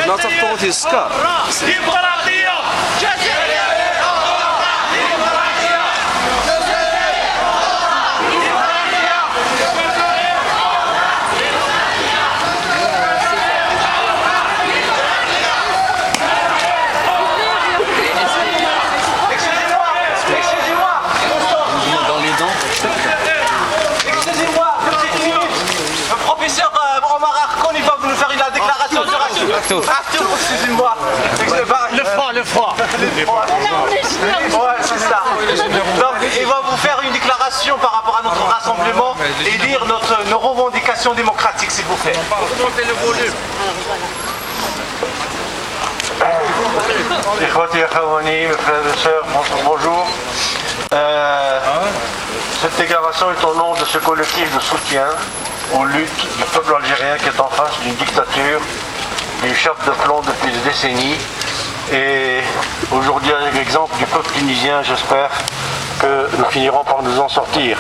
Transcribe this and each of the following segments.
لا تفطروا في السكر. Arthur, excusez-moi. Le froid. Ouais, c'est ça. Donc, il va vous faire une déclaration par rapport à notre rassemblement et lire nos revendications démocratiques, s'il vous plaît. Montez le volume. Ikhwati akhawani, mes frères et sœurs, bonjour. Cette déclaration est au nom de ce collectif de soutien aux luttes du peuple algérien qui est en face d'une dictature, d'une chape de plomb depuis des décennies. Et aujourd'hui, avec l'exemple du peuple tunisien, j'espère que nous finirons par nous en sortir.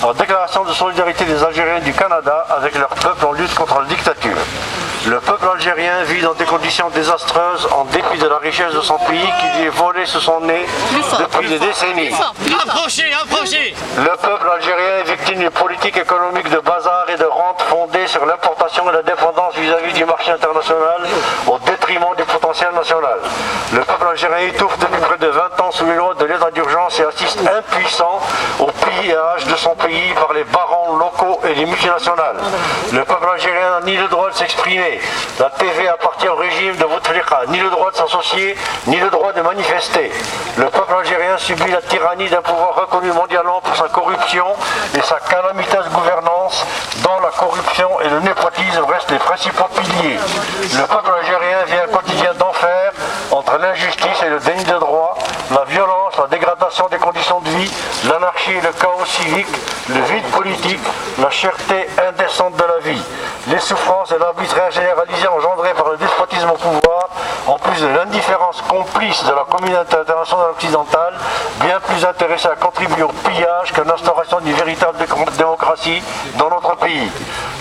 Alors, déclaration de solidarité des Algériens du Canada avec leur peuple en lutte contre la dictature. Le peuple algérien vit dans des conditions désastreuses en dépit de la richesse de son pays qui lui est volée sous son nez depuis des décennies. Approchez. Le peuple algérien est victime d'une politique économique de bazar et de rente fondée sur l'importation et la dépendance vis-à-vis du marché international au détriment du potentiel national. Le peuple algérien étouffe depuis près de 20 ans sous les lois de l'état d'urgence et assiste impuissant au pillage de son pays par les barons locaux et les multinationales. Le peuple algérien n'a ni le droit de s'exprimer. La TV appartient au régime de Bouteflika, ni le droit de s'associer, ni le droit de manifester. Le peuple algérien subit la tyrannie d'un pouvoir reconnu mondialement pour sa corruption et sa calamiteuse gouvernance, dont la corruption et le népotisme restent les principaux piliers. Le peuple algérien vit un quotidien d'enfer entre l'injustice et le déni de droit, la violence, la dégradation des conditions de vie, l'anarchie et le chaos civique, le vide politique, la cherté indécente de la vie, les souffrances et l'arbitraire généralisé engendré par le despotisme au pouvoir, en plus de l'indifférence complice de la communauté internationale occidentale, bien plus intéressée à contribuer au pillage qu'à l'instauration d'une véritable démocratie dans notre pays.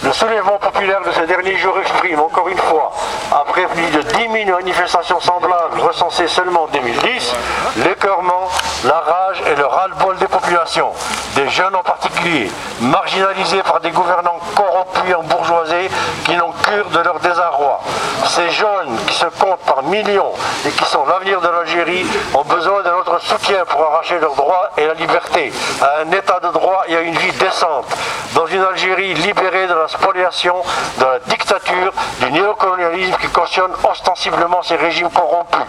Le soulèvement populaire de ces derniers jours exprime encore une fois, après plus de 10 000 manifestations semblables recensées seulement en 2010, l'écœurement, la rage et le ras-le-bol des populations, des jeunes en particulier, marginalisés par des gouvernants corrompus et embourgeoisés qui n'ont cure de leur désarroi. Ces jeunes qui se comptent par millions et qui sont l'avenir de l'Algérie ont besoin de notre soutien pour arracher leurs droits et la liberté à un état de droit et à une vie décente dans une Algérie libérée de la spoliation, de la dictature, du néocolonialisme qui cautionne ostensiblement ces régimes corrompus.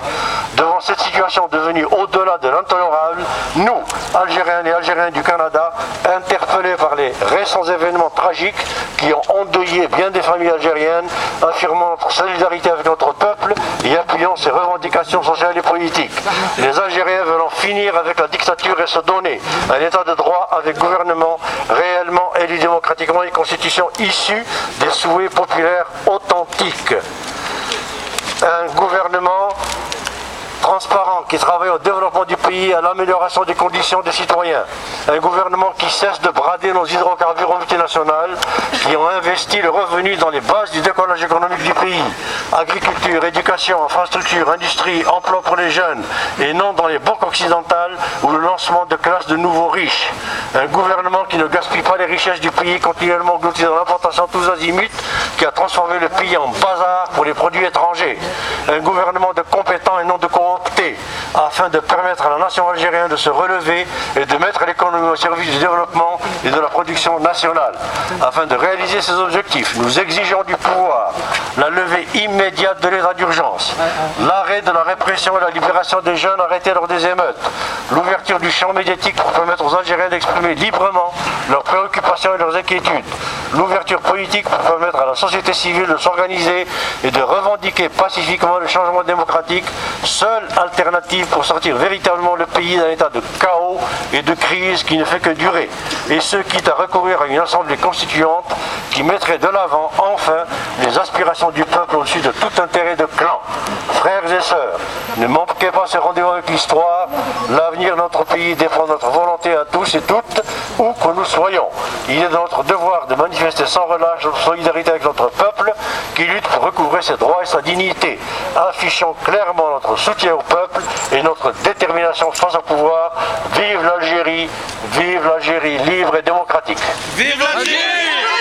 Devant cette situation devenue au-delà de l'intolérable, nous, Algériens et Algériens du Canada, interpellés par les récents événements tragiques qui ont endeuillé bien des familles algériennes, affirmant notre solidarité avec notre peuple et appuyant ses revendications sociales et politiques. Les Algériens veulent en finir avec la dictature et se donner un état de droit avec gouvernement réellement élu démocratiquement et constitution issue des souhaits populaires authentiques. Un gouvernement transparent qui travaille au développement du pays et à l'amélioration des conditions des citoyens. Un gouvernement qui cesse de brader nos hydrocarbures multinationales qui ont investi le revenu dans les bases du décollage économique du pays. Agriculture, éducation, infrastructure, industrie, emploi pour les jeunes et non dans les banques occidentales ou le lancement de classes de nouveaux riches. Un gouvernement qui ne gaspille pas les richesses du pays continuellement englouties dans l'importation tous azimuts qui a transformé le pays en bazar pour les produits étrangers. Un gouvernement de compétents et non de corruptés afin de permettre à la nation algérienne de se relever et de mettre l'économie au service du développement et de la production nationale. Afin de réaliser ces objectifs, nous exigeons du pouvoir la levée immédiate de l'état d'urgence, l'arrêt de la répression et la libération des jeunes arrêtés lors des émeutes, l'ouverture du champ médiatique pour permettre aux Algériens d'exprimer librement leurs préoccupations et leurs inquiétudes, l'ouverture politique pour permettre à la société civile de s'organiser et de revendiquer pacifiquement le changement démocratique, seule alternative pour sortir véritablement le pays d'un état de chaos et de crise qui ne fait que durer. Et ce, quitte à recourir à une assemblée constituante qui mettrait de l'avant, enfin, les aspirations du peuple au-dessus de tout intérêt de clan. Frères et sœurs, ne manquez pas ce rendez-vous avec l'histoire. L'avenir de notre pays dépend de notre volonté à tous et toutes, où que nous soyons. Il est de notre devoir de manifester sans relâche notre solidarité avec notre peuple qui lutte pour recouvrer ses droits et sa dignité, affichant clairement notre soutien au peuple et notre détermination face au pouvoir. Vive l'Algérie libre et démocratique. Vive l'Algérie!